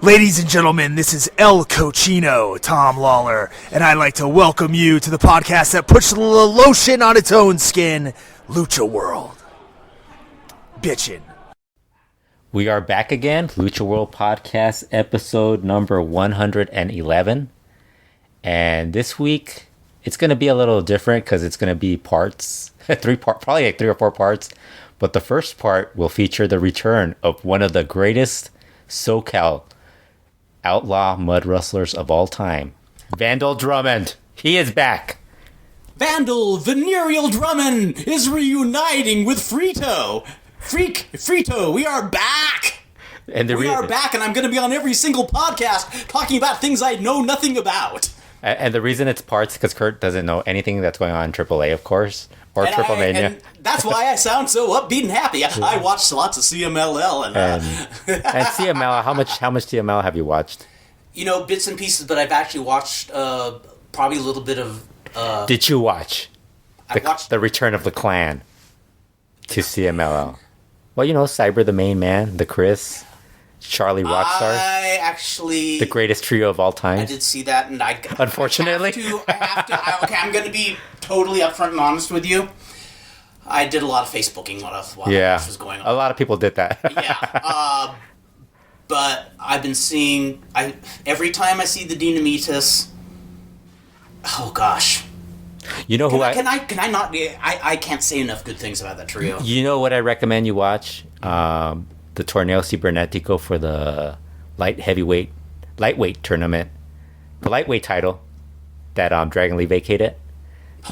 Ladies and gentlemen, this is El Cochino, Tom Lawler, and I'd like to welcome you to the podcast that puts the lotion on its own skin, LuchaWorld. Bitchin'. We are back again, LuchaWorld Podcast, episode number 111. And this week, it's going to be a little different because it's going to be parts, probably like 3 or 4 parts. But the first part will feature the return of one of the greatest SoCal outlaw mud rustlers of all time, Vandal Drummond. He is back. Vandal Venereal Drummond is reuniting with Fredo. Fredo, we are back. We are back, and I'm going to be on every single podcast talking about things I know nothing about. And the reason it's parts because Kurt doesn't know anything that's going on in AAA, of course, or Triplemania. And that's why I sound so upbeat and happy. I watched lots of CMLL and CML. How much CML have you watched? You know, bits and pieces, but I've actually watched probably a little bit of. Did you watch the Return of the Clan to CMLL? Well, you know, Cyber the main man, the Chris, Charlie Rockstar. I actually... The greatest trio of all time. I did see that, and I... Unfortunately. I have to... Okay, I'm going to be totally upfront and honest with you. I did a lot of Facebooking while this was going on. A lot of people did that. Yeah. But I've been seeing... every time I see the Dynamitas... Oh, gosh. You know Can I not... I can't say enough good things about that trio. You know what I recommend you watch? The Torneo Cibernetico for the lightweight tournament, the lightweight title that Dragon Lee vacated.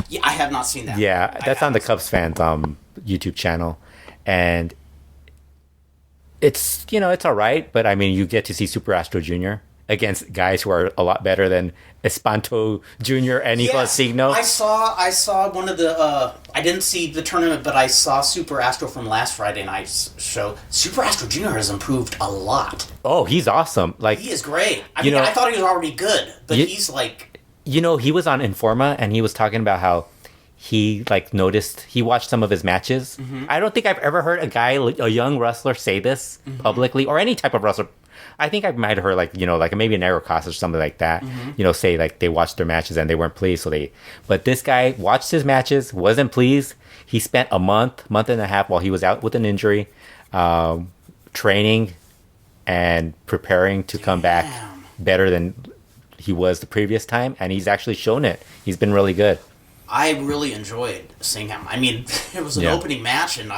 Yeah, I have not seen that. Yeah, that's on the Cubs fans YouTube channel, and it's it's all right, but I mean you get to see Super Astro Jr. against guys who are a lot better than Espanto Jr. and Nicolas Signo. I saw one of the... I didn't see the tournament, but I saw Super Astro from last Friday night's show. Super Astro Jr. has improved a lot. Oh, he's awesome. Like he is great. I mean, I thought he was already good, but he's like... You know, he was on Informa, and he was talking about how he noticed... He watched some of his matches. Mm-hmm. I don't think I've ever heard a young wrestler say this publicly, or any type of wrestler. I think I might have heard maybe an Aerocross or something like that. Mm-hmm. Say they watched their matches and they weren't pleased, but this guy watched his matches, wasn't pleased. He spent a month and a half while he was out with an injury, training and preparing to come back better than he was the previous time, and he's actually shown it. He's been really good. I really enjoyed seeing him. I mean, it was an opening match, and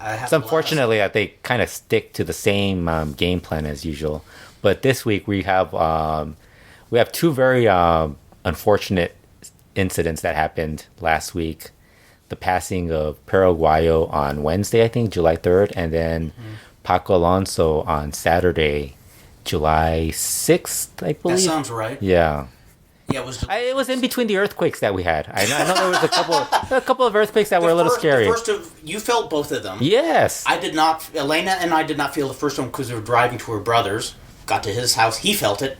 It's unfortunately that they kind of stick to the same game plan as usual. But this week we have 2 very unfortunate incidents that happened last week. The passing of Perro Aguayo on Wednesday, I think, July 3rd, and then Paco Alonso on Saturday, July 6th, I believe. That sounds right. Yeah. Yeah, it was in between the earthquakes that we had. I know there was a couple of earthquakes that were a little scary. You felt both of them. Yes. I did not. Elena and I did not feel the first one because we were driving to her brother's. Got to his house, he felt it,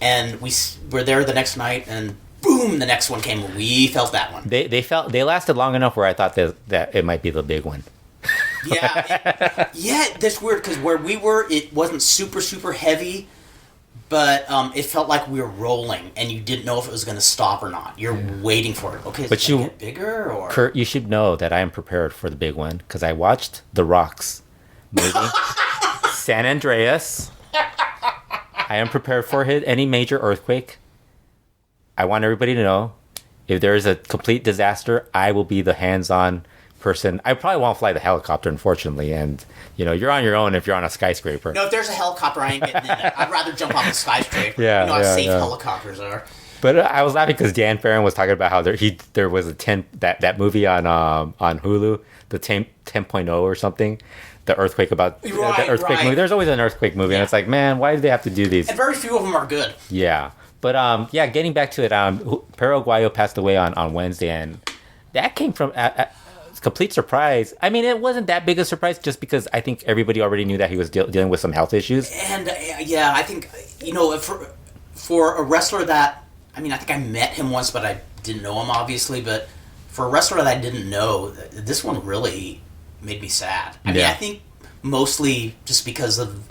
and we were there the next night, and boom, the next one came. We felt that one. They lasted long enough where I thought that it might be the big one. Yeah, that's weird because where we were, it wasn't super super heavy. But it felt like we were rolling, and you didn't know if it was going to stop or not. You're waiting for it. Okay, is it going to get bigger? Or? Kurt, you should know that I am prepared for the big one, because I watched The Rock's movie, San Andreas. I am prepared for any major earthquake. I want everybody to know, if there is a complete disaster, I will be the hands-on person. I probably won't fly the helicopter, unfortunately, and you're on your own if you're on a skyscraper. No, if there's a helicopter, I ain't getting in it. I'd rather jump off a skyscraper. Yeah, how safe helicopters are. But I was laughing because Dan Farron was talking about how there was that movie on Hulu, the 10.0 or something, the earthquake movie. There's always an earthquake movie, and it's like, man, why do they have to do these? And very few of them are good. Yeah, but getting back to it, Perro Aguayo passed away on Wednesday, and that came from. Complete surprise. I mean, it wasn't that big a surprise just because I think everybody already knew that he was dealing with some health issues. And I think for a wrestler that, I mean, I think I met him once, but I didn't know him obviously. But for a wrestler that I didn't know, this one really made me sad. I mean, I think mostly just because of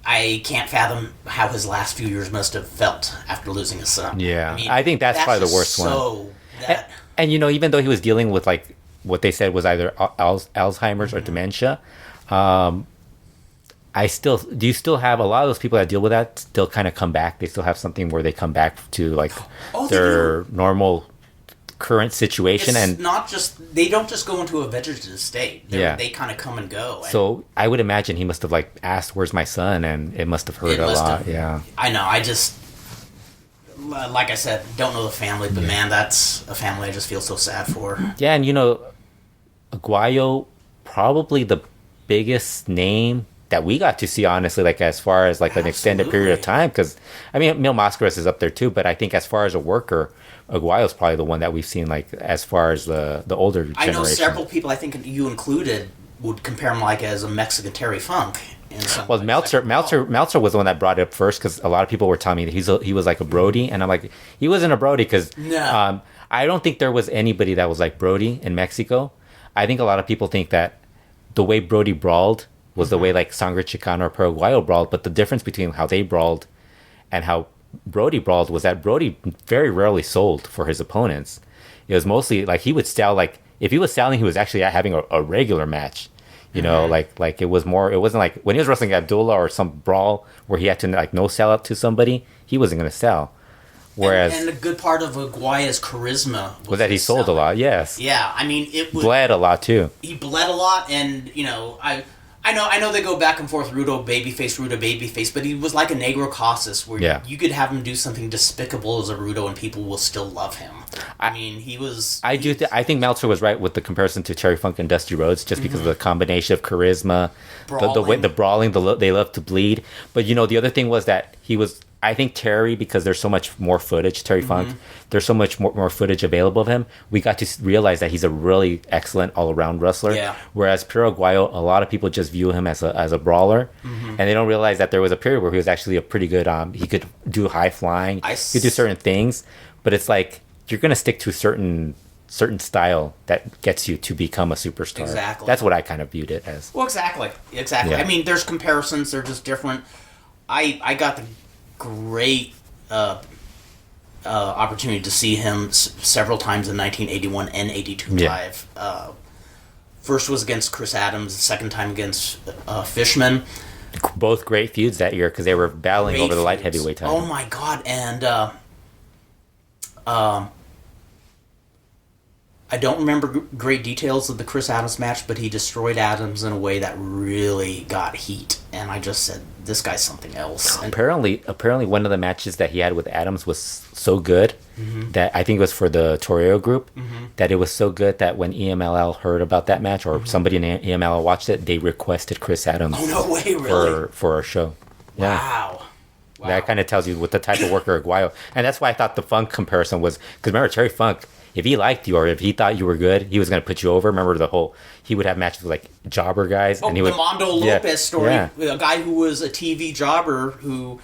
I can't fathom how his last few years must have felt after losing his son. Yeah, I mean, I think that's probably the worst one. And even though he was dealing with like what they said was either Alzheimer's or dementia, do you still have a lot of those people that deal with that still kind of come back? They still have something where they come back to like their normal current situation. It's and not just, they don't just go into a vegetative state. They kind of come and go. And so I would imagine he must have like asked, "Where's my son?" And it must have hurt a lot. Yeah, I know. I just, like I said, don't know the family, but man, that's a family I just feel so sad for. Yeah, and Aguayo, probably the biggest name that we got to see, honestly, like as far as like an extended period of time, because I mean Mil Mascaras is up there too, but I think as far as a worker, Aguayo's probably the one that we've seen like as far as the older generation. I know several people, I think you included, would compare him like as a Mexican Terry Funk. Well, Meltzer was the one that brought it up first, because a lot of people were telling me that he was like a Brody, and I'm like, he wasn't a Brody, because I don't think there was anybody that was like Brody in Mexico. I think a lot of people think that the way Brody brawled was the way like Sangre Chicana or Perro Aguayo brawled, but the difference between how they brawled and how Brody brawled was that Brody very rarely sold for his opponents. It was mostly like he would style, like if he was styling, he was actually having a regular match. Like it was more. It wasn't like when he was wrestling Abdullah or some brawl where he had to like no sell out to somebody. He wasn't going to sell. Whereas and a good part of Aguayo's charisma was that he sold a lot. Yes. Yeah, I mean it bled a lot too. He bled a lot, and I know they go back and forth, Rudo babyface, but he was like a Negro Casas, where you could have him do something despicable as a Rudo and people will still love him. I mean, he was... I think Meltzer was right with the comparison to Terry Funk and Dusty Rhodes, just because of the combination of charisma, the brawling, they love to bleed. But, the other thing was that he was... I think Terry, because there's so much more footage, Terry Funk, there's so much more footage available of him, we got to realize that he's a really excellent all-around wrestler. Yeah. Whereas Perro Aguayo, a lot of people just view him as a brawler, and they don't realize that there was a period where he was actually a pretty good, he could do high flying, he could do certain things, but it's like, you're going to stick to certain style that gets you to become a superstar. Exactly. That's what I kind of viewed it as. Well, exactly. Yeah. I mean, there's comparisons, they're just different. I got the great opportunity to see him several times in 1981 and 82 live. First was against Chris Adams, the second time against Fishman. Both great feuds that year because they were battling over the light heavyweight title. Oh my God! And I don't remember great details of the Chris Adams match, but he destroyed Adams in a way that really got heat. And I just said, this guy's something else. And apparently one of the matches that he had with Adams was so good that I think it was for the Toreo group, that it was so good that when EMLL heard about that match, or somebody in EMLL watched it, they requested Chris Adams for a show. Yeah. Wow. That kind of tells you what the type of worker Aguayo. And that's why I thought the Funk comparison was, because remember, Terry Funk, if he liked you or if he thought you were good, he was going to put you over. Remember he would have matches with like jobber guys. And he would, the Mondo Lopez story. Yeah. A guy who was a TV jobber who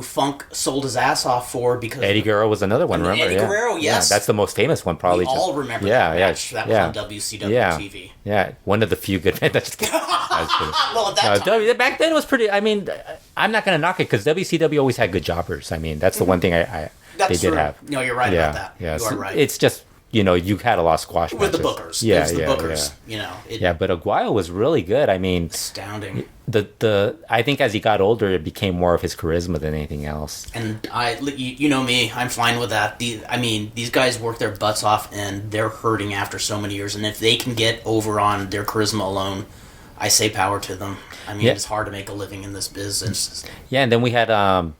Funk sold his ass off for because... Eddie Guerrero was another one, remember? Eddie Guerrero, yes. Yeah, that's the most famous one, probably. We all remember that match. That was on WCW TV. Yeah, one of the few good... That's kidding. Well, at that time... back then it was pretty... I mean, I'm not going to knock it because WCW always had good jobbers. I mean, that's the one thing they did have. No, you're right about that. Yeah, you are right. It's just... you had a lot of squash with matches. the bookers. Yeah, the bookers. Yeah. But Aguayo was really good. I mean, astounding. I think as he got older, it became more of his charisma than anything else. And you know me, I'm fine with that. These guys work their butts off, and they're hurting after so many years. And if they can get over on their charisma alone, I say power to them. I mean, it's hard to make a living in this business. Yeah, and then we had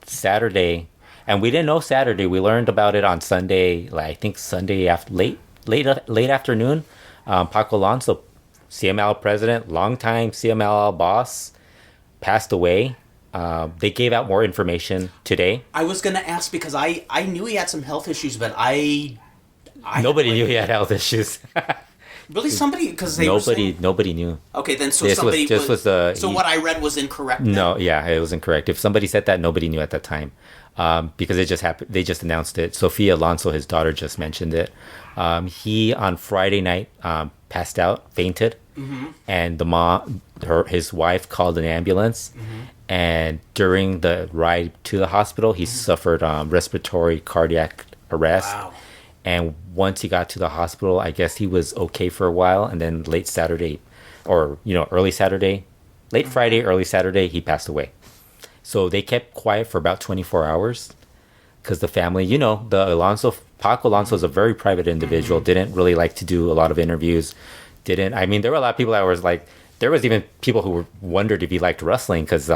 Saturday. And we didn't know Saturday. We learned about it on Sunday. I think Sunday after late afternoon. Paco Alonso, CML president, longtime CML boss, passed away. They gave out more information today. I was going to ask because I knew he had some health issues, but nobody knew he had health issues. Really, somebody because nobody knew. Okay, then so what I read was incorrect. Then? No, yeah, it was incorrect. If somebody said that, nobody knew at that time. Because it just happened. They just announced it. Sophia Alonso, his daughter, just mentioned it. He on Friday night passed out, fainted, and the his wife called an ambulance, and during the ride to the hospital, he suffered respiratory cardiac arrest. Wow. And once he got to the hospital, I guess he was okay for a while, and then late Saturday, or early Saturday, late Friday, early Saturday, he passed away. So they kept quiet for about 24 hours, because the family, Paco Alonso is a very private individual, didn't really like to do a lot of interviews. There were a lot of people that was like, there was even people who wondered if he liked wrestling, because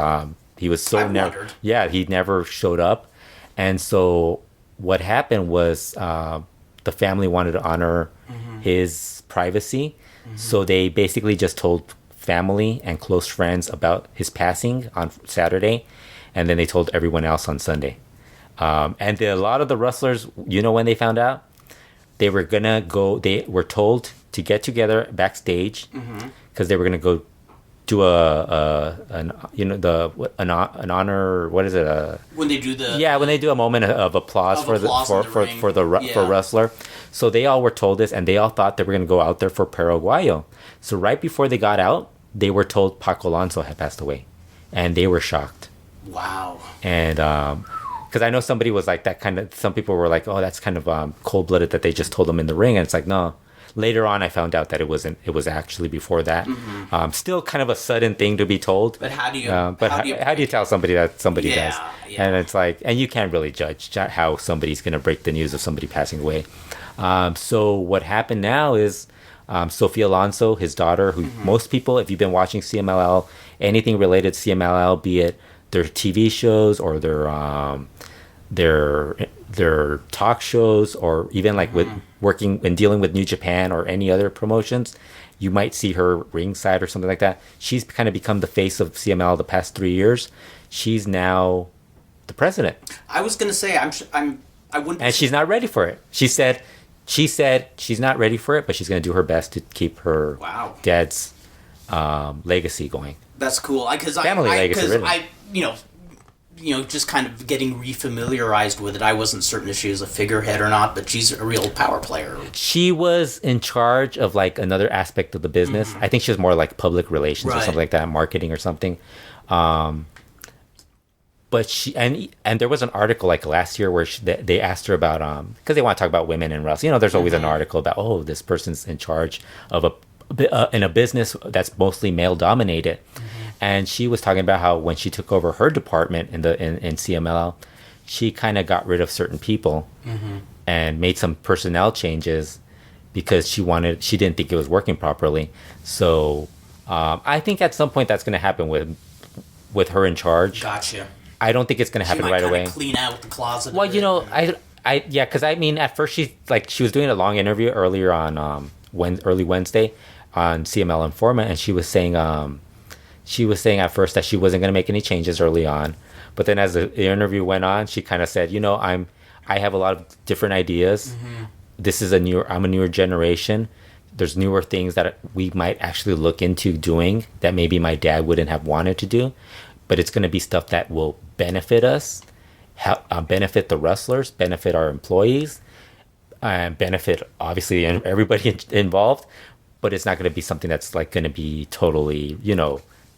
he was so he never showed up. And so what happened was the family wanted to honor his privacy. So they basically just told family and close friends about his passing on Saturday, and then they told everyone else on Sunday. And a lot of the wrestlers, when they found out, they were told to get together backstage, because they were gonna go do an honor. What is it? When they do when they do a moment of applause for the wrestler. So they all were told this, and they all thought they were gonna go out there for Perro Aguayo. So right before they got out, they were told Paco Alonso had passed away, and they were shocked. Wow. And because I know somebody was like that kind of. Some people were like, "Oh, that's kind of cold-blooded that they just told them in the ring," and it's like, no. Later on, I found out that it wasn't. It was actually before that. Still, kind of a sudden thing to be told. But how do you? How do you tell somebody that somebody does? Yeah. And it's like, and you can't really judge how somebody's going to break the news of somebody passing away. So what happened now is Sophia Alonso, his daughter, who most people, if you've been watching CMLL, anything related to CMLL, be it their TV shows or their talk shows, or even like with working and dealing with New Japan or any other promotions, you might see her ringside or something like that. She's kind of become the face of CMLL the past 3 years. She's now the president. I was gonna say I wouldn't. And she's not ready for it. She said she's not ready for it, but she's gonna do her best to keep her dad's legacy going. That's cool. Family legacy, really. Just kind of getting refamiliarized with it. I wasn't certain if she was a figurehead or not, but she's a real power player. She was in charge of like another aspect of the business. I think she was more like public relations or something like that, marketing or something. But she and there was an article like last year where they asked her about because they want to talk about women in wrestling. There's always an article about this person's in charge of in a business that's mostly male dominated. And she was talking about how when she took over her department in CMLL, she kind of got rid of certain people and made some personnel changes because she didn't think it was working properly. So I think at some point that's going to happen with her in charge. Gotcha. I don't think it's going to happen right away. Clean out the closet. Well, because at first she was doing a long interview earlier on early Wednesday on CML Informant, and she was saying at first that she wasn't going to make any changes early on, but then as the interview went on, she kind of said, I have a lot of different ideas. I'm a newer generation. There's newer things that we might actually look into doing that maybe my dad wouldn't have wanted to do, but it's going to be stuff that will benefit us, benefit the wrestlers, benefit our employees, and benefit obviously everybody involved, but it's not going to be something that's like going to be totally,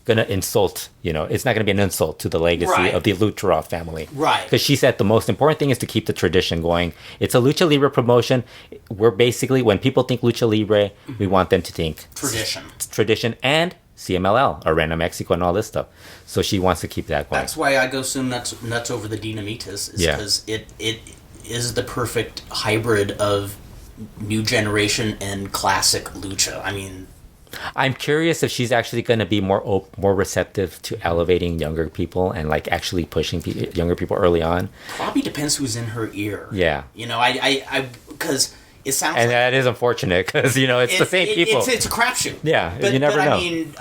going to insult, it's not going to be an insult to the legacy of the LuchaWorld family. Right. Because she said the most important thing is to keep the tradition going. It's a Lucha Libre promotion. We're basically, when people think Lucha Libre, we want them to think tradition and CMLL, Arena Mexico, and all this stuff. So she wants to keep that going. That's why I go so nuts over the Dinamitas, because it is the perfect hybrid of new generation and classic lucha. I mean, I'm curious if she's actually going to be more receptive to elevating younger people and like actually pushing younger people early on. Probably depends who's in her ear. Yeah. Because it sounds and that is unfortunate because it's the same people. It's a crapshoot. Yeah, you never know. I mean,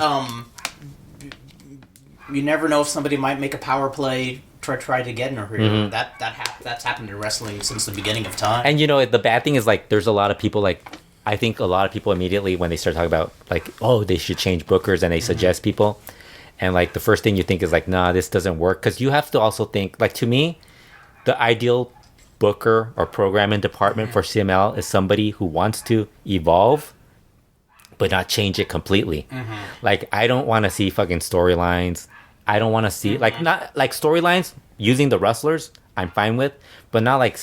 you never know if somebody might make a power play. Try to get in her ear. That's happened in wrestling since the beginning of time. And the bad thing is like there's a lot of people like. I think a lot of people immediately when they start talking about like, they should change bookers and they suggest people. And like the first thing you think is like, nah, this doesn't work. Because you have to also think, like to me, the ideal booker or programming department for CML is somebody who wants to evolve, but not change it completely. Like, I don't want to see fucking storylines. I don't want to see not like storylines using the wrestlers. I'm fine with, but not like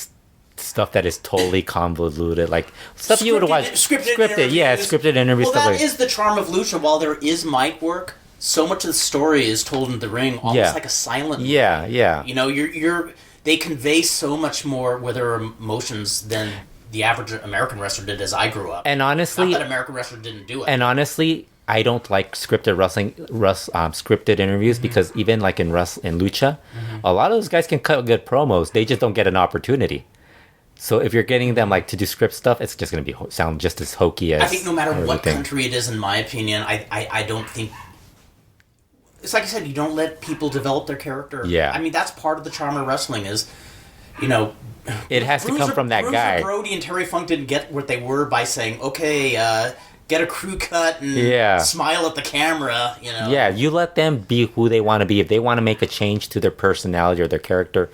stuff that is totally convoluted, like stuff you would watch scripted interviews. Well, that is the charm of lucha. While there is mic work, so much of the story is told in the ring, almost like a silent movie. Yeah. You know, they convey so much more with their emotions than the average American wrestler did as I grew up. And honestly, not that American wrestler didn't do it. And honestly, I don't like scripted scripted interviews because even like in lucha, a lot of those guys can cut good promos. They just don't get an opportunity. So if you're getting them like to do script stuff, it's just going to sound just as hokey as. I think no matter what country it is, in my opinion, I don't think. It's like I said, you don't let people develop their character. Yeah. I mean, that's part of the charm of wrestling is, you know. It has to come from that guy. Brody and Terry Funk didn't get what they were by saying, okay, get a crew cut and smile at the camera, you know. Yeah, you let them be who they want to be. If they want to make a change to their personality or their character,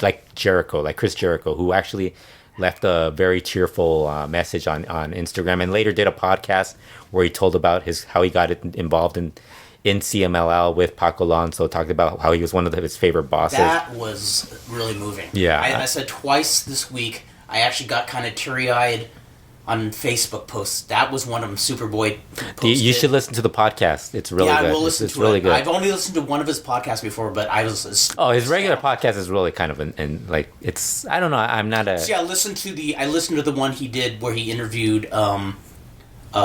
like Chris Jericho, who actually left a very cheerful message on Instagram and later did a podcast where he told about how he got involved in CMLL with Paco Alonso, talked about how he was one of his favorite bosses. That was really moving. Yeah. I said twice this week, I actually got kind of teary-eyed on Facebook posts. That was one of them Superboy posted. You should listen to the podcast. It's really good. Yeah, I will listen it's to really it. good. I've only listened to one of his podcasts before, but I was... his regular podcast is really kind of like, it's... I don't know, I'm not a... See, I listened to the one he did where he interviewed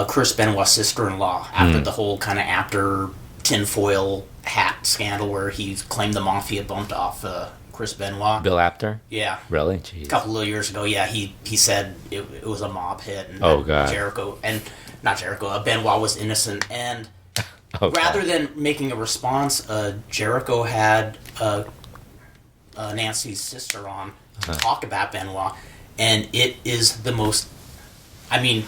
Chris Benoit's sister-in-law after the whole kind of after tinfoil hat scandal where he claimed the mafia bumped off Chris Benoit. Bill Apter? Yeah. Really? Jeez. A couple of years ago, he said it was a mob hit. And God. Benoit was innocent. And rather than making a response, Jericho had Nancy's sister on to talk about Benoit. And it is the most... I mean...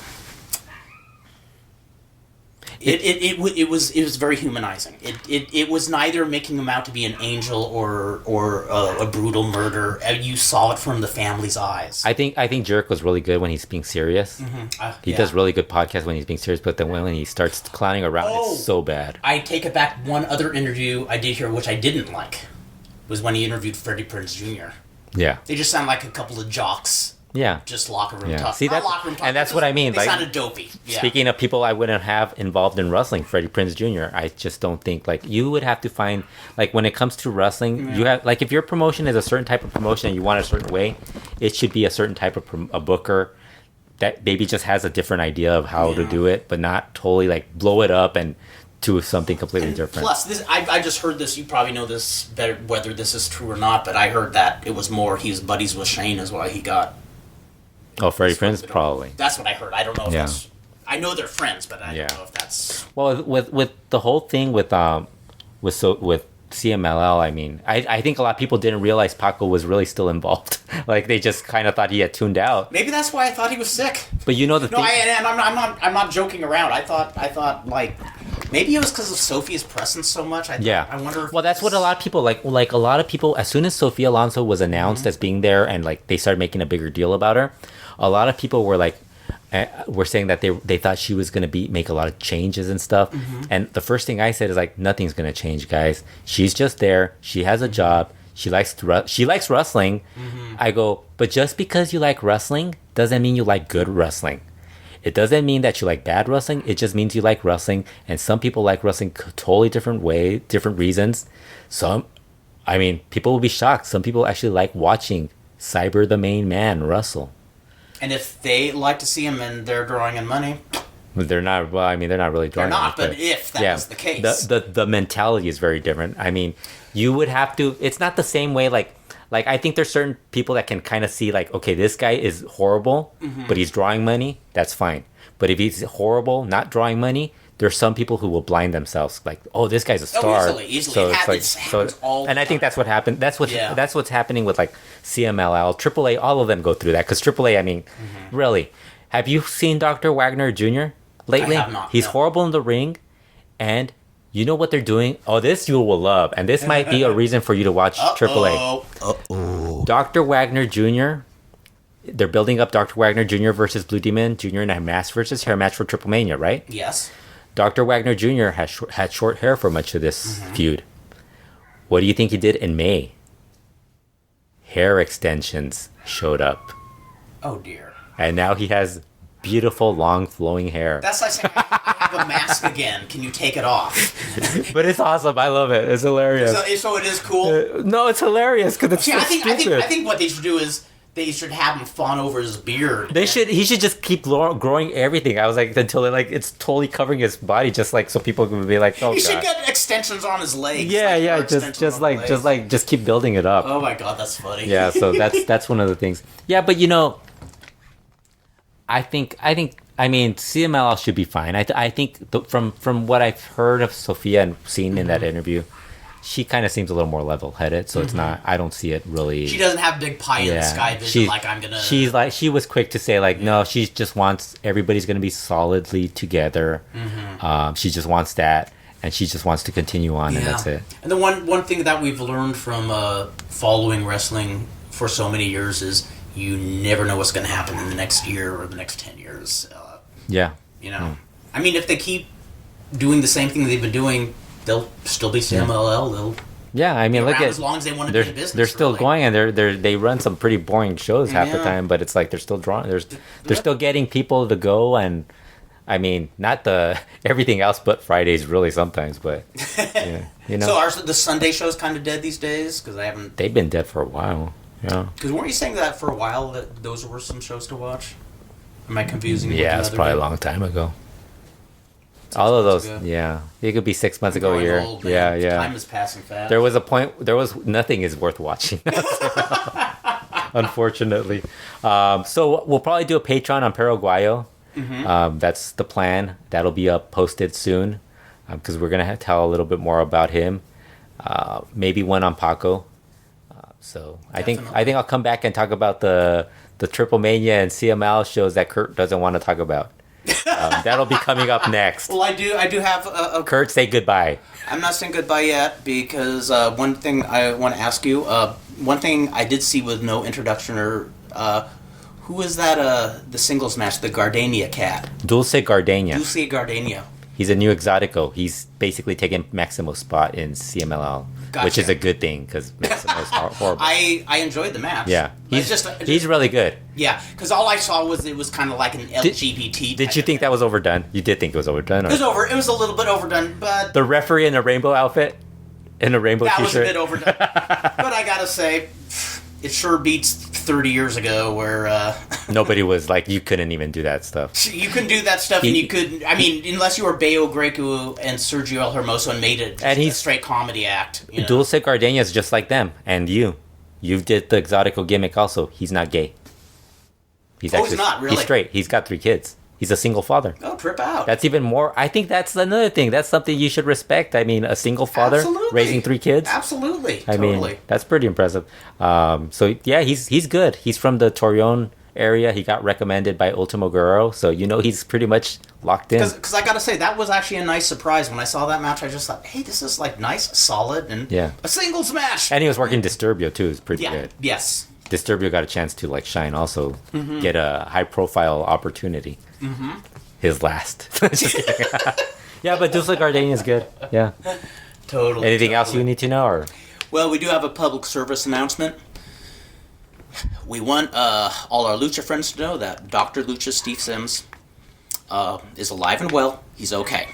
It was very humanizing. It was neither making him out to be an angel or a brutal murder. You saw it from the family's eyes. I think Jericho's really good when he's being serious. He does really good podcasts when he's being serious, but then when he starts clowning around, it's so bad. I take it back. One other interview I did hear, which I didn't like, was when he interviewed Freddie Prinze Jr. Yeah, they just sound like a couple of jocks. Yeah, just locker room talk. See, locker room talk, and that's what I mean. They sounded dopey. Yeah. Speaking of people I wouldn't have involved in wrestling, Freddie Prinze Jr. I just don't think you would have to find when it comes to wrestling, you have if your promotion is a certain type of promotion and you want it a certain way, it should be a certain type of a booker that maybe just has a different idea of how to do it, but not totally blow it up and to something completely different. Plus, I just heard this. You probably know this better, whether this is true or not. But I heard that it was more he was buddies with Shane is why he got. Oh, Freddie Prinze, probably. That's what I heard. I don't know if that's... I know they're friends, but I don't know if that's... Well, with the whole thing with CMLL, I mean, I think a lot of people didn't realize Paco was really still involved. They just kind of thought he had tuned out. Maybe that's why I thought he was sick. But you know the thing... I'm not joking around. I thought maybe it was because of Sophia's presence so much. I wonder if... Well, that's what a lot of people, a lot of people, as soon as Sophia Alonso was announced as being there and, they started making a bigger deal about her, a lot of people were saying that they thought she was going to make a lot of changes and stuff. And the first thing I said is, nothing's going to change, guys. She's just there. She has a job. She likes wrestling. I go, but just because you like wrestling doesn't mean you like good wrestling. It doesn't mean that you like bad wrestling. It just means you like wrestling. And some people like wrestling totally different reasons. People will be shocked. Some people actually like watching Cyber the Main Man wrestle. And if they like to see him and they're drawing in money... They're not, they're not really drawing. They're not, but if that was the case. The mentality is very different. I mean, you would have to... It's not the same way, I think there's certain people that can kind of see, okay, this guy is horrible, but he's drawing money, that's fine. But if he's horrible, not drawing money, there's some people who will blind themselves, oh, this guy's a star. Easily. So it happens all the time. I think that's what happened. That's what's happening with CMLL, AAA. All of them go through that because AAA. Really, have you seen Dr. Wagner Jr. lately? I have not. He's horrible in the ring, and you know what they're doing. Oh, this you will love, and this might be a reason for you to watch AAA. Dr. Wagner Jr. they're building up Dr. Wagner Jr. versus Blue Demon Jr. in a mask versus hair match for Triplemania, right? Yes. Dr. Wagner Jr. had short hair for much of this feud. What do you think he did in May? Hair extensions showed up. Oh, dear. And now he has beautiful, long, flowing hair. That's like saying, I have a mask again. Can you take it off? But it's awesome. I love it. It's hilarious. So it is cool? No, it's hilarious because it's stupid. I think what they should do is they should have him fawn over his beard. He should just keep growing everything. I was like, until it's totally covering his body, just like so people can be like, oh, he should get extensions on his legs. Yeah, just keep building it up. Oh my god, that's funny. Yeah, so that's one of the things. Yeah, but I mean, CMLL should be fine. I think from what I've heard of Sophia and seen in that interview, she kind of seems a little more level-headed, so it's not. I don't see it really. She doesn't have big pie in the sky vision like I'm gonna. She was quick to say like, no, she just wants everybody's gonna be solidly together. She just wants that, and she just wants to continue on, and that's it. And the one thing that we've learned from following wrestling for so many years is you never know what's gonna happen in the next year or the next 10 years. I mean, if they keep doing the same thing they've been doing, they'll still be CMLL. I mean, look at as long as they want to be in business. They're still going, and they run some pretty boring shows half the time. But it's like they're still drawing. They're still getting people to go, and I mean, not everything else, but Fridays really sometimes. But So are the Sunday shows kind of dead these days? Because I haven't. They've been dead for a while. Yeah. Because weren't you saying that for a while that those were some shows to watch? Am I confusing? Yeah, it's probably a long time ago. All of those, it could be 6 months ago, a year. Old, yeah. Time is passing fast. There was a point. Nothing is worth watching. Unfortunately, so we'll probably do a Patreon on Perro Aguayo. That's the plan. That'll be posted soon, because we're gonna tell a little bit more about him. Maybe one on Paco. So definitely. I think I'll come back and talk about the Triplemania and CML shows that Kurt doesn't want to talk about. That'll be coming up next. Well, I do have a Kurt, say goodbye. I'm not saying goodbye yet because one thing I want to ask you. One thing I did see with no introduction or who is that? The singles match, the Gardenia cat. Dulce Gardenia. Dulce Gardenia. He's a new Exotico. He's basically taken Maximo's spot in CMLL, which is a good thing because Maximo's horrible. I enjoyed the match. Yeah, he's really good. Yeah, because all I saw was it was kind of like an LGBT. Did you think that was overdone? You did think it was overdone? Or? It was a little bit overdone, but the referee in a rainbow outfit, in a rainbow t-shirt. That was a bit overdone. But I gotta say, it sure beats 30 years ago where nobody was like, you couldn't even do that stuff. You couldn't do that stuff, and you could. I mean, unless you were Bayo Greco and Sergio El Hermoso and made it a straight comedy act. Dulce Gardenia is just like them, and you did the Exotico gimmick also. He's not gay. He's not really. He's straight. He's got 3 kids. He's a single father. Oh, trip out. That's even more. I think that's another thing. That's something you should respect. I mean, a single father raising 3 kids. Absolutely. I mean, that's pretty impressive. So yeah, he's good. He's from the Torreon area. He got recommended by Ultimo Guerrero, so he's pretty much locked in. Because I gotta say, that was actually a nice surprise when I saw that match. I just thought, hey, this is like nice, solid, and a singles match. And he was working Disturbio too. It's pretty good. Yes. Disturbio got a chance to shine also, get a high profile opportunity. His last. Yeah, but Dulce Gardenia is good. Yeah. Totally. Anything else you need to know? Or? Well, we do have a public service announcement. We want all our Lucha friends to know that Dr. Lucha Steve Sims is alive and well. He's okay.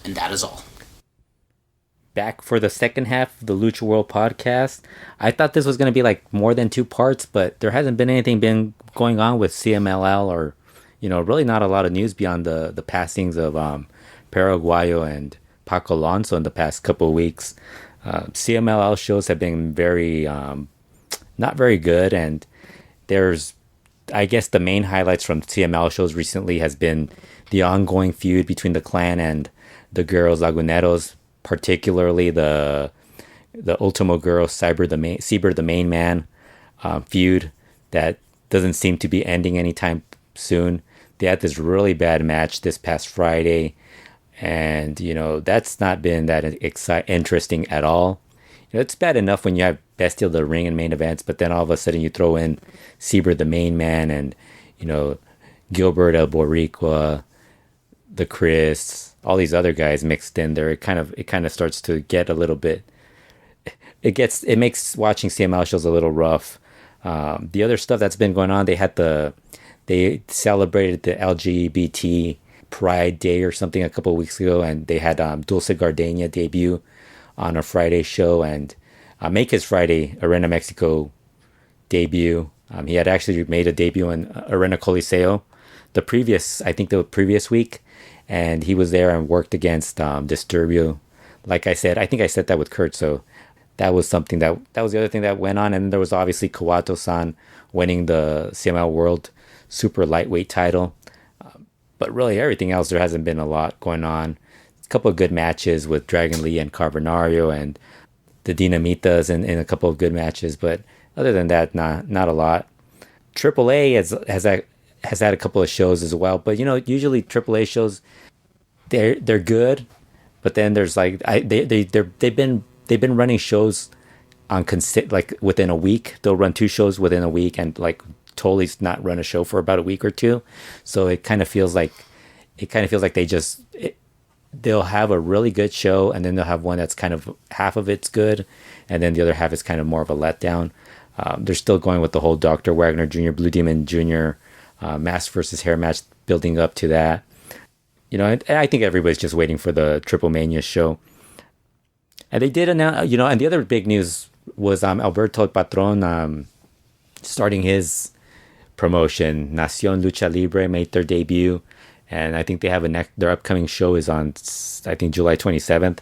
And that is all. Back for the second half of the LuchaWorld podcast. I thought this was going to be more than 2 parts, but there hasn't been anything been going on with CMLL or, really not a lot of news beyond the passings of Perro Aguayo and Paco Alonso in the past couple of weeks. CMLL shows have been very, not very good, and there's, I guess the main highlights from CML shows recently has been the ongoing feud between the Clan and the Guerreros Laguneros, particularly the Ultimo Guerrero Cyber the main man feud that doesn't seem to be ending anytime soon. They had this really bad match this past Friday, and that's not been that interesting at all. it's bad enough when you have Bestial the ring and main events, but then all of a sudden you throw in Seabird the main man and, Gilbert El Boricua, the Chris, all these other guys mixed in there. It kind of starts to get a little bit. It makes watching CML shows a little rough. The other stuff that's been going on, they celebrated the LGBT Pride Day or something a couple of weeks ago, and they had Dulce Gardenia debut on a Friday show, and make his Friday Arena Mexico debut. He had actually made a debut in Arena Coliseo the previous week, and he was there and worked against Disturbio. Like I said, I think I said that with Kurt, so that was something that was the other thing that went on. And there was obviously Kawato-san winning the CML World Super Lightweight title. But really everything else, there hasn't been a lot going on. A couple of good matches with Dragon Lee and Carbonario and the Dinamitas in a couple of good matches. But other than that, not a lot. AAA has had a couple of shows as well. But, usually AAA shows, they're good. But then there's like, they've been running shows on like within a week. They'll run 2 shows within a week and like totally not run a show for about a week or 2. So it kind of feels like they'll have a really good show, and then they'll have one that's kind of half of it's good, and then the other half is kind of more of a letdown. They're still going with the whole Dr. Wagner Jr., Blue Demon Jr. Mask versus hair match, building up to that. And I think everybody's just waiting for the Triplemania show. And they did announce, and the other big news was Alberto Patron starting his promotion. Nacion Lucha Libre made their debut, and I think they have their upcoming show is on, I think, July 27th.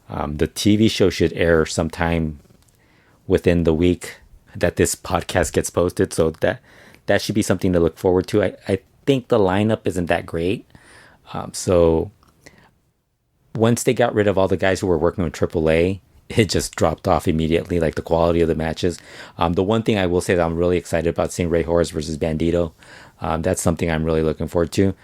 The TV show should air sometime within the week that this podcast gets posted, so that should be something to look forward to. I think the lineup isn't that great. So once they got rid of all the guys who were working with AAA, it just dropped off immediately, like the quality of the matches. The one thing I will say that I'm really excited about seeing Rey Horus versus Bandito. That's something I'm really looking forward to.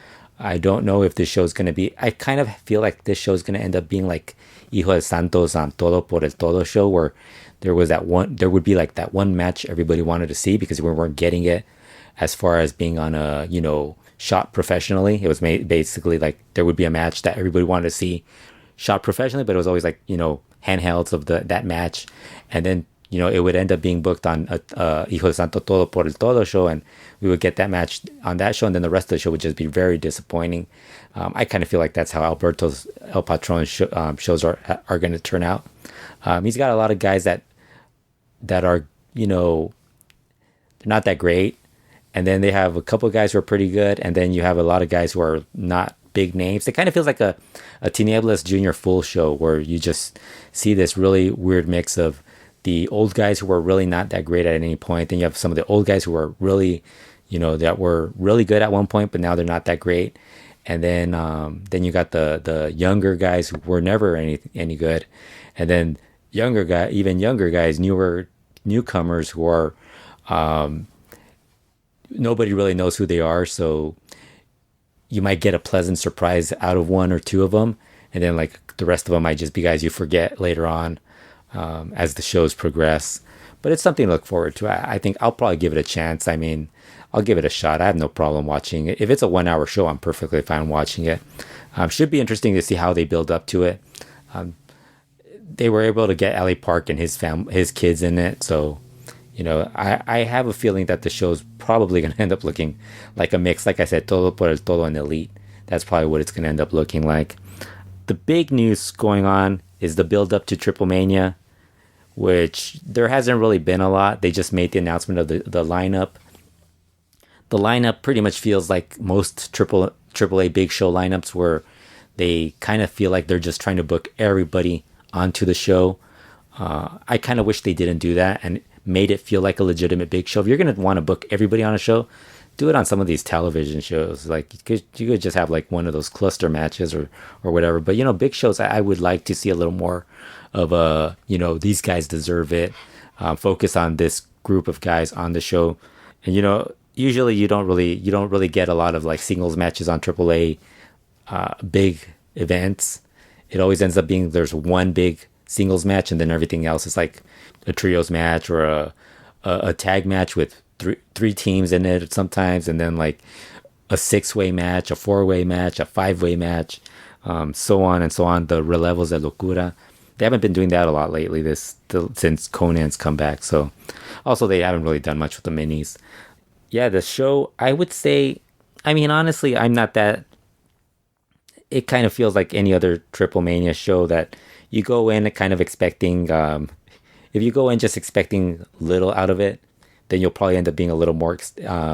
I don't know if this show's going to be... I kind of feel like this show's going to end up being like Hijo de Santos on Todo por el Todo show, where there would be like that one match everybody wanted to see because we weren't getting it as far as being on a, shot professionally. It was basically like there would be a match that everybody wanted to see shot professionally, but it was always like, handhelds of that match. And then, it would end up being booked on a Hijo de Santo Todo por el Todo show, and we would get that match on that show, and then the rest of the show would just be very disappointing. I kind of feel like that's how Alberto's El Patron shows are going to turn out. He's got a lot of guys that are, they're not that great. And then they have a couple of guys who are pretty good. And then you have a lot of guys who are not big names. It kind of feels like a Tinieblas Jr. full show, where you just see this really weird mix of the old guys who are really not that great at any point. Then you have some of the old guys who are really, that were really good at one point, but now they're not that great. And then you got the younger guys who were never any good. And then even younger guys, newcomers who are... nobody really knows who they are, so you might get a pleasant surprise out of 1 or 2 of them, and then like the rest of them might just be guys you forget later on as the shows progress. But it's something to look forward to. I think I'll probably give it a chance. I mean, I'll give it a shot. I have no problem watching it. If it's a 1-hour show, I'm perfectly fine watching it. Should be interesting to see how they build up to it. They were able to get Ali Park and his kids in it, so I have a feeling that the show's probably going to end up looking like a mix. Like I said, Todo por el Todo and Elite. That's probably what it's going to end up looking like. The big news going on is the build-up to Triplemania, which there hasn't really been a lot. They just made the announcement of the lineup. The lineup pretty much feels like most AAA big show lineups, where they kind of feel like they're just trying to book everybody onto the show. I kind of wish they didn't do that and made it feel like a legitimate big show. If you're going to want to book everybody on a show, do it on some of these television shows. Like you could just have like one of those cluster matches or whatever. But big shows, I would like to see a little more of these guys deserve it. Focus on this group of guys on the show. And usually you don't really get a lot of like singles matches on AAA big events. It always ends up being there's one big singles match, and then everything else is like a trios match or a tag match with three teams in it sometimes, and then like a 6-way match, a 4-way match, a 5-way match, so on and so on. The relevos de locura. They haven't been doing that a lot lately since Conan's come back. So also they haven't really done much with the minis. Yeah, the show, I would say, I mean, honestly, I'm not that. It kind of feels like any other Triplemania show that you go in kind of expecting, if you go in just expecting little out of it, then you'll probably end up being a little more,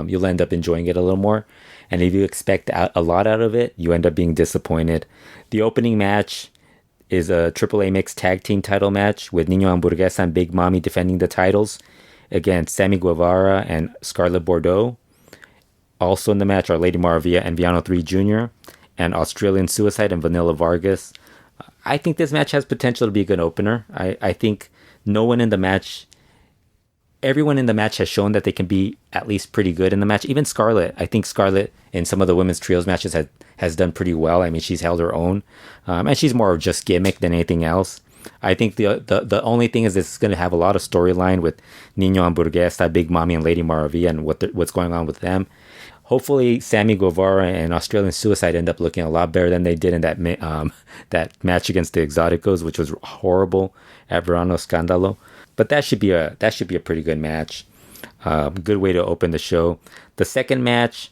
you'll end up enjoying it a little more. And if you expect a lot out of it, you end up being disappointed. The opening match is a AAA mixed tag team title match with Niño Hamburguesa and Big Mommy defending the titles against Sammy Guevara and Scarlett Bordeaux. Also in the match are Lady Maravilla and Viano 3 Jr. and Australian Suicide and Vanilla Vargas. I think this match has potential to be a good opener. I think everyone in the match has shown that they can be at least pretty good in the match. Even Scarlett. I think Scarlett in some of the women's trios matches has done pretty well. I mean, she's held her own. And she's more of just gimmick than anything else. I think the only thing is it's going to have a lot of storyline with Niño Hamburguesa, Big Mommy, and Lady Maravilla and what's going on with them. Hopefully, Sammy Guevara and Australian Suicide end up looking a lot better than they did in that match against the Exoticos, which was horrible at Verano Scandalo. But that should be a pretty good match. Good way to open the show. The second match,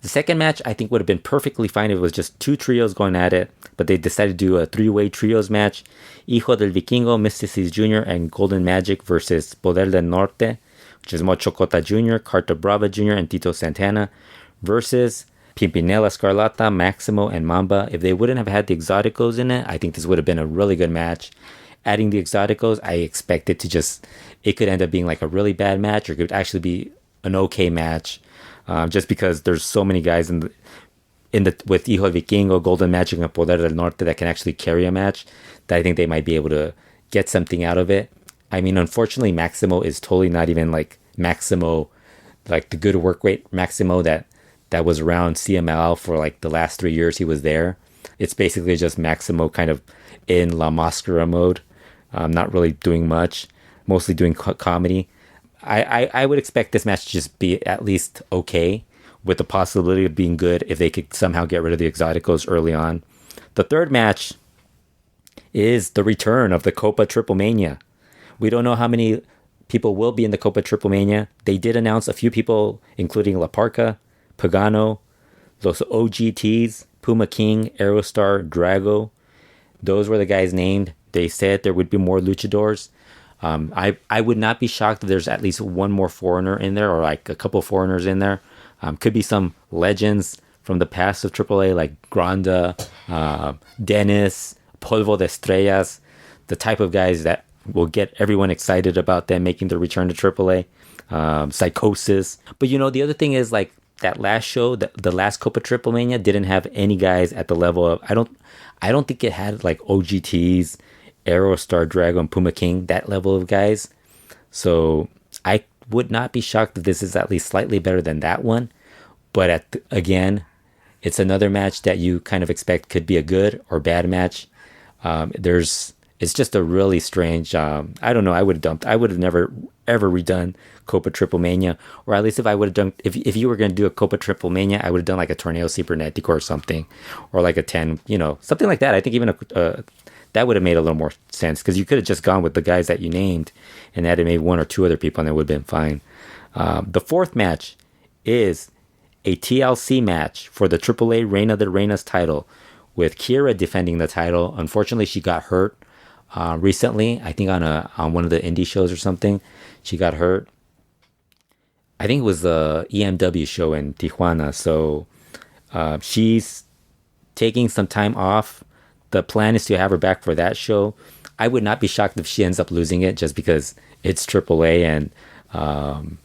I think would have been perfectly fine if it was just two trios going at it. But they decided to do a 3-way trios match. Hijo del Vikingo, Mysticis Jr., and Golden Magic versus Poder del Norte, which is Mochocota Jr., Carta Brava Jr., and Tito Santana, versus Pimpinela Scarlata, Maximo, and Mamba. If they wouldn't have had the Exoticos in it, I think this would have been a really good match. Adding the Exoticos, I expect it could end up being like a really bad match, or it could actually be an okay match, just because there's so many guys with Hijo del Vikingo, Golden Magic, and Poder del Norte that can actually carry a match, that I think they might be able to get something out of it. I mean, unfortunately, Maximo is totally not even like Maximo, like the good work rate Maximo that was around CML for like the last 3 years he was there. It's basically just Maximo kind of in La Mascara mode, not really doing much, mostly doing comedy. I would expect this match to just be at least okay, with the possibility of being good if they could somehow get rid of the Exoticos early on. The third match is the return of the Copa Triplemania. We don't know how many people will be in the Copa Triplemania. They did announce a few people, including La Parca, Pagano, Los OGTs, Puma King, Aerostar, Drago. Those were the guys named. They said there would be more luchadors. I would not be shocked if there's at least one more foreigner in there, or like a couple foreigners in there. Could be some legends from the past of AAA, like Granda, Dennis, Polvo de Estrellas, the type of guys that will get everyone excited about them making their return to AAA. Psychosis. But the other thing is, like, that last show, the last Copa Triplemania didn't have any guys at the level of, I don't think it had like OGTs, Aerostar, Dragon, Puma King, that level of guys. So I would not be shocked if this is at least slightly better than that one. But again, it's another match that you kind of expect could be a good or bad match. It's just a really strange, I don't know, I would have never ever redone Copa Triplemania, or at least if I would have done, if you were going to do a Copa Triplemania, I would have done like a Torneo Cibernetico or something, or like a 10, something like that. I think even that would have made a little more sense, because you could have just gone with the guys that you named and added maybe one or two other people and it would have been fine. The fourth match is a TLC match for the AAA Reina de Reinas title, with Kira defending the title. Unfortunately, she got hurt recently. I think on one of the indie shows or something, she got hurt. I think it was the EMW show in Tijuana. So she's taking some time off. The plan is to have her back for that show. I would not be shocked if she ends up losing it, just because it's AAA, and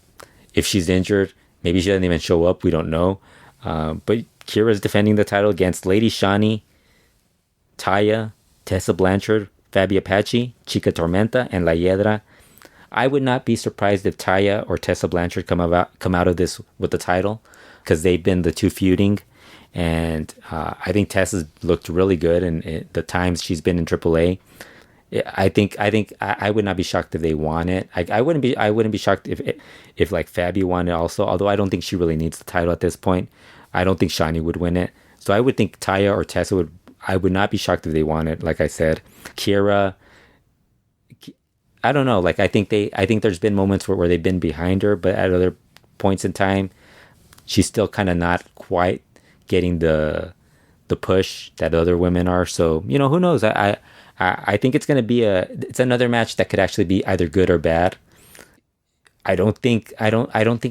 if she's injured, maybe she doesn't even show up. We don't know. But Kira's defending the title against Lady Shani, Taya, Tessa Blanchard, Fabi Apache, Chica Tormenta, and La Hiedra. I would not be surprised if Taya or Tessa Blanchard come out of this with the title, because they've been the two feuding. And I think Tessa's looked really good in the times she's been in AAA. I would not be shocked if they won it. I wouldn't be shocked if like Fabi won it also. Although I don't think she really needs the title at this point. I don't think Shani would win it. So I would think Taya or Tessa would. I would not be shocked if they won it. Like I said, Kira. I don't know. Like I think there's been moments where they've been behind her, but at other points in time, she's still kind of not quite getting the push that other women are. So who knows? I think it's gonna be it's another match that could actually be either good or bad. I don't think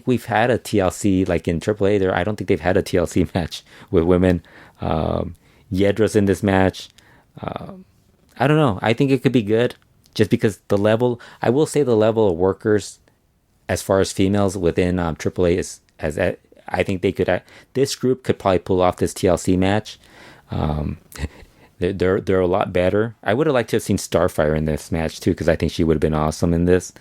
we've had a TLC like in AAA there. I don't think they've had a TLC match with women. Yedra's in this match. I don't know. I think it could be good just because I will say the level of workers as far as females within AAA I think they could, this group could probably pull off this TLC match. They're a lot better. I would have liked to have seen Starfire in this match too, because I think she would have been awesome in this.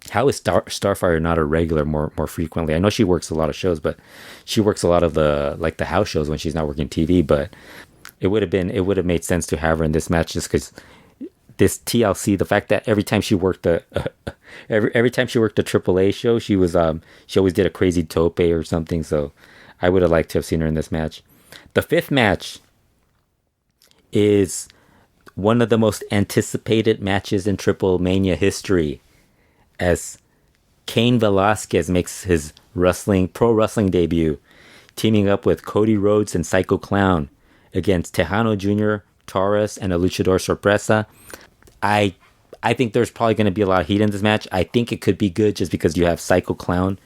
How is Starfire not a regular more frequently? I know she works a lot of shows, but she works a lot of the house shows when she's not working TV. But it would have made sense to have her in this match just because this TLC, the fact that every time she worked every time she worked a AAA show, she always did a crazy tope or something. So I would have liked to have seen her in this match. The fifth match is one of the most anticipated matches in Triplemania history, as Cain Velasquez makes his pro wrestling debut, teaming up with Cody Rhodes and Psycho Clown against Tejano Jr., Taurus, and a Luchador Sorpresa. I think there's probably going to be a lot of heat in this match. I think it could be good just because you have Psycho Clown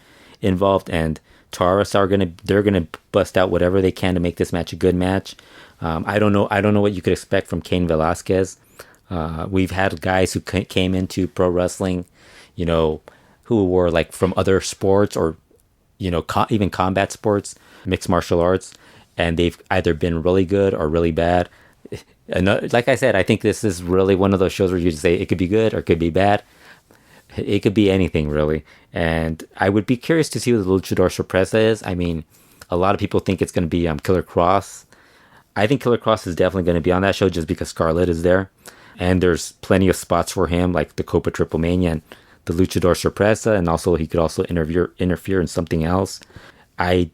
involved, and Taurus they're gonna bust out whatever they can to make this match a good match. I don't know what you could expect from Cain Velasquez. We've had guys who came into pro wrestling, who were like from other sports or even combat sports, mixed martial arts, and they've either been really good or really bad. And like I said, I think this is really one of those shows where you say it could be good or it could be bad. It could be anything, really. And I would be curious to see what the Luchador Sorpresa is. I mean, a lot of people think it's going to be Killer Cross. I think Killer Cross is definitely going to be on that show just because Scarlett is there. And there's plenty of spots for him, like the Copa Triplemania and the Luchador Sorpresa. And also, he could also interfere in something else. I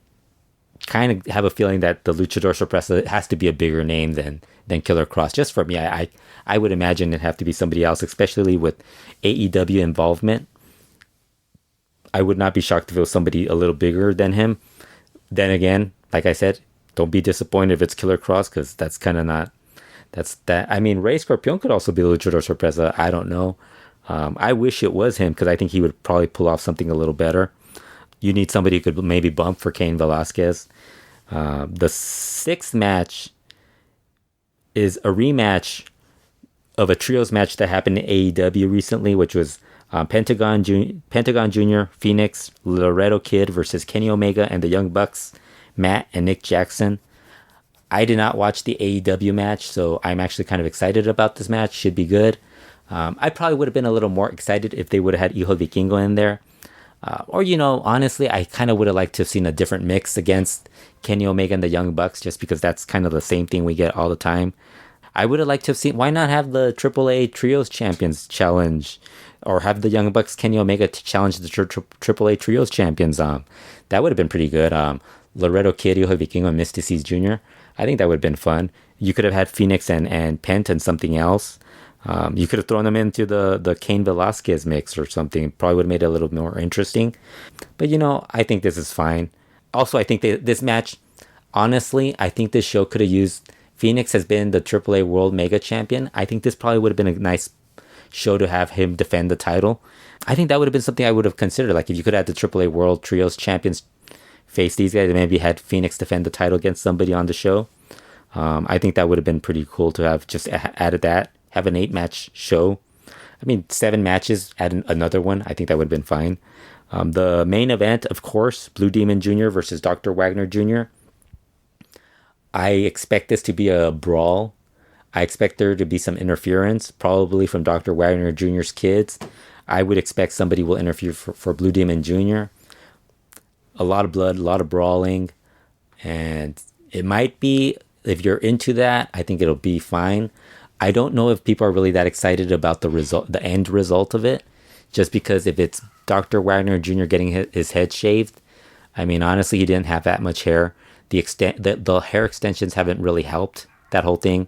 kind of have a feeling that the Luchador Sorpresa has to be a bigger name than Killer Cross. Just for me, I would imagine it'd have to be somebody else, especially with AEW involvement. I would not be shocked if it was somebody a little bigger than him. Then again, like I said, don't be disappointed if it's Killer Cross, because that's kind of not... I mean, Rey Scorpion could also be the Luchador Sorpresa. I don't know. I wish it was him, because I think he would probably pull off something a little better. You need somebody who could maybe bump for Cain Velasquez. The sixth match is a rematch of a trios match that happened in AEW recently, which was Pentagon Jr., Phoenix, Laredo Kid versus Kenny Omega and the Young Bucks, Matt and Nick Jackson. I did not watch the AEW match, so I'm actually kind of excited about this match. Should be good. I probably would have been a little more excited if they would have had Hijo Vikingo in there. Or, honestly, I kind of would have liked to have seen a different mix against Kenny Omega and the Young Bucks, just because that's kind of the same thing we get all the time. I would have liked to have seen, why not have the AAA Trios Champions challenge, or have the Young Bucks, Kenny Omega to challenge the AAA Trios Champions? That would have been pretty good. Laredo Kid, Hijo Vikingo, and Mystices Jr. I think that would have been fun. You could have had Phoenix and Pent and something else. You could have thrown them into the Cain Velasquez mix or something. Probably would have made it a little more interesting. But, I think this is fine. Also, I think this match, honestly, I think this show could have used... Phoenix has been the AAA World Mega Champion. I think this probably would have been a nice show to have him defend the title. I think that would have been something I would have considered. Like, if you could have the AAA World Trios Champions face these guys, and maybe had Phoenix defend the title against somebody on the show. I think that would have been pretty cool to have just added that. Have an 8-match show. I mean, 7 matches, add another one. I think that would have been fine. The main event, of course, Blue Demon Jr. versus Dr. Wagner Jr. I expect this to be a brawl. I expect there to be some interference, probably from Dr. Wagner Jr.'s kids. I would expect somebody will interfere for Blue Demon Jr. A lot of blood, a lot of brawling. And it might be, if you're into that, I think it'll be fine. I don't know if people are really that excited about the end result of it, just because if it's Dr. Wagner Jr. getting his head shaved, I mean, honestly, he didn't have that much hair. The hair extensions haven't really helped that whole thing.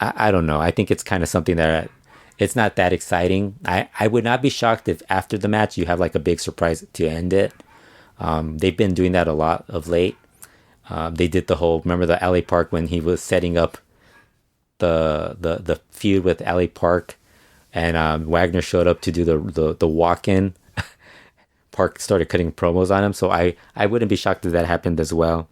I don't know. I think it's kind of something that it's not that exciting. I would not be shocked if after the match you have like a big surprise to end it. They've been doing that a lot of late. They did remember the LA Park when he was setting up the feud with LA Park, and Wagner showed up to do the walk-in. Park started cutting promos on him, so I wouldn't be shocked if that happened as well.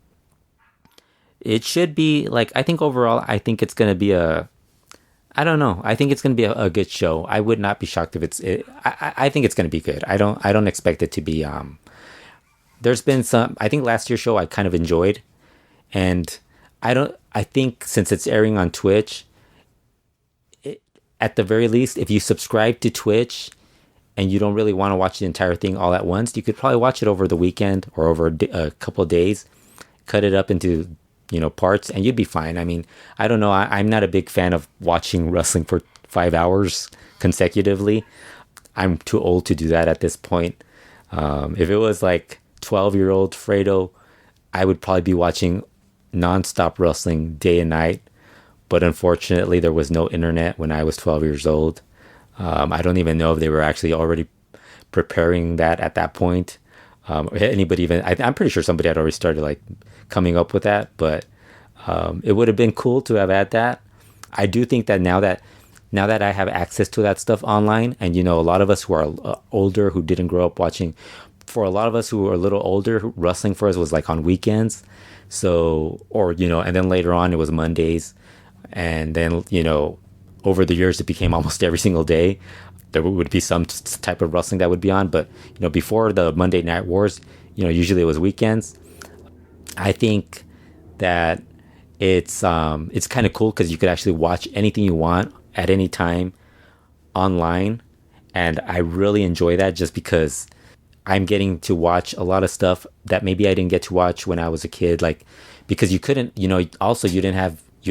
It should be like, I think overall, I think it's gonna be I don't know. I think it's gonna be a good show. I would not be shocked if I think it's gonna be good. I don't expect it to be. There's been some. I think last year's show I kind of enjoyed, and I think since it's airing on Twitch, at the very least, if you subscribe to Twitch and you don't really want to watch the entire thing all at once, you could probably watch it over the weekend or over a couple of days, cut it up into, parts, and you'd be fine. I mean, I don't know. I'm not a big fan of watching wrestling for 5 hours consecutively. I'm too old to do that at this point. If it was like 12-year-old Fredo, I would probably be watching nonstop wrestling day and night. But unfortunately, there was no internet when I was 12 years old. I don't even know if they were actually already preparing that at that point. Anybody even? I'm pretty sure somebody had already started like coming up with that. But it would have been cool to have had that. I do think that now that I have access to that stuff online, and a lot of us who are older who didn't grow up watching. For a lot of us who are a little older, wrestling for us was like on weekends. So, and then later on it was Mondays. And then, over the years, it became almost every single day. There would be some type of wrestling that would be on. But, before the Monday Night Wars, usually it was weekends. I think that it's kind of cool because you could actually watch anything you want at any time online. And I really enjoy that just because I'm getting to watch a lot of stuff that maybe I didn't get to watch when I was a kid. Like, because you couldn't, also you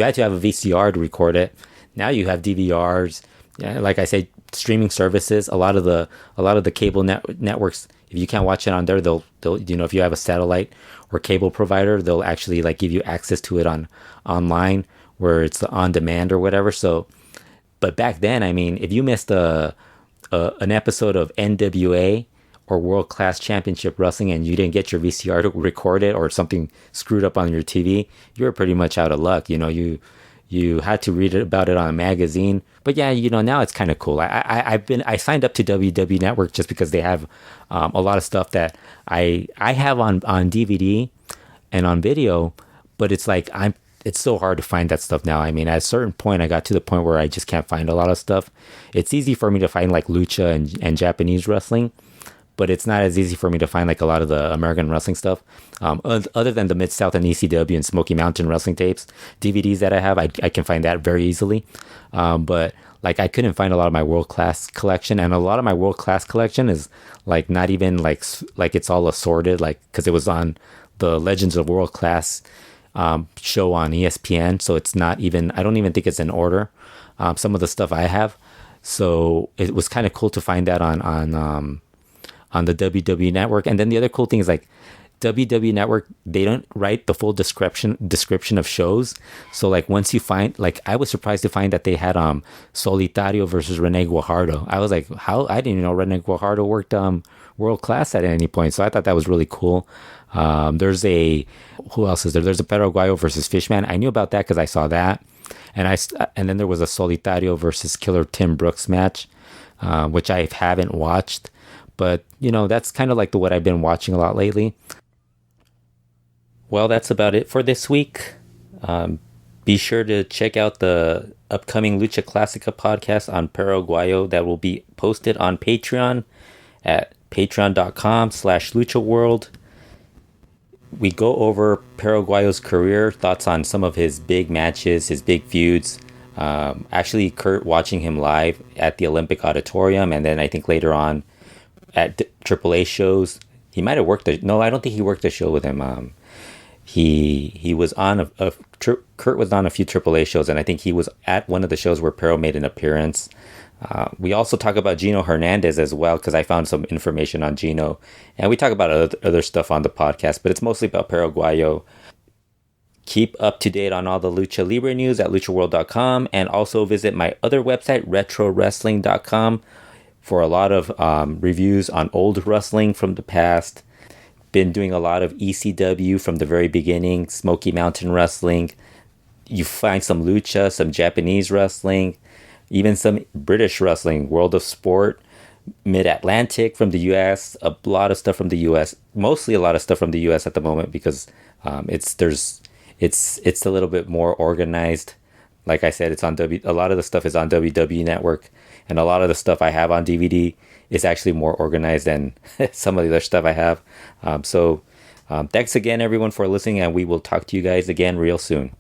had to have a VCR to record it. Now you have DVRs. Yeah, like I say, streaming services. A lot of the cable networks, if you can't watch it on there, they'll if you have a satellite or cable provider, they'll actually like give you access to it online where it's on demand or whatever. So, but back then, I mean, if you missed an episode of NWA or World Class Championship Wrestling and you didn't get your VCR to record it, or something screwed up on your TV, you were pretty much out of luck. You had to read about it on a magazine. But yeah, now it's kind of cool. I signed up to WW Network just because they have a lot of stuff that I have on DVD and on video, but it's like it's so hard to find that stuff now. I mean, at a certain point, I got to the point where I just can't find a lot of stuff. It's easy for me to find like lucha and Japanese wrestling, but it's not as easy for me to find like a lot of the American wrestling stuff. Other than the Mid-South and ECW and Smoky Mountain wrestling tapes, DVDs that I have, I can find that very easily. But like I couldn't find a lot of my World Class collection, and a lot of my World Class collection is like not even like it's all assorted, like because it was on the Legends of World Class show on ESPN, so it's not even. I don't even think it's in order. Some of the stuff I have, so it was kind of cool to find that on the WWE Network. And then the other cool thing is like WWE Network, they don't write the full description of shows. So like once you find, like I was surprised to find that they had Solitario versus Rene Guajardo. I was like, how? I didn't even know Rene Guajardo worked World Class at any point. So I thought that was really cool. Who else is there? There's a Perro Aguayo versus Fishman. I knew about that because I saw that. And then there was a Solitario versus Killer Tim Brooks match, which I haven't watched. But, that's kind of like what I've been watching a lot lately. Well, that's about it for this week. Be sure to check out the upcoming Lucha Classica podcast on Perro Aguayo that will be posted on Patreon at patreon.com/LuchaWorld. We go over Perro Aguayo's career, thoughts on some of his big matches, his big feuds. Actually, Kurt watching him live at the Olympic Auditorium, and then I think later on at AAA shows. He might have worked no, I don't think he worked a show with him. he was on Kurt was on a few AAA shows, and I think he was at one of the shows where Perro made an appearance. We also talk about Gino Hernandez as well, because I found some information on Gino, and we talk about other stuff on the podcast, but it's mostly about Perro Aguayo. Keep up to date on all the Lucha Libre news at luchaworld.com, and also visit my other website, retrowrestling.com, for a lot of reviews on old wrestling from the past. Been doing a lot of ECW from the very beginning, Smoky Mountain Wrestling. You find some lucha, some Japanese wrestling, even some British wrestling, World of Sport, Mid-Atlantic from the US, a lot of stuff from the US, mostly a lot of stuff from the US at the moment, because it's a little bit more organized. Like I said, it's on a lot of the stuff is on WWE Network, and a lot of the stuff I have on DVD is actually more organized than some of the other stuff I have. So thanks again, everyone, for listening, and we will talk to you guys again real soon.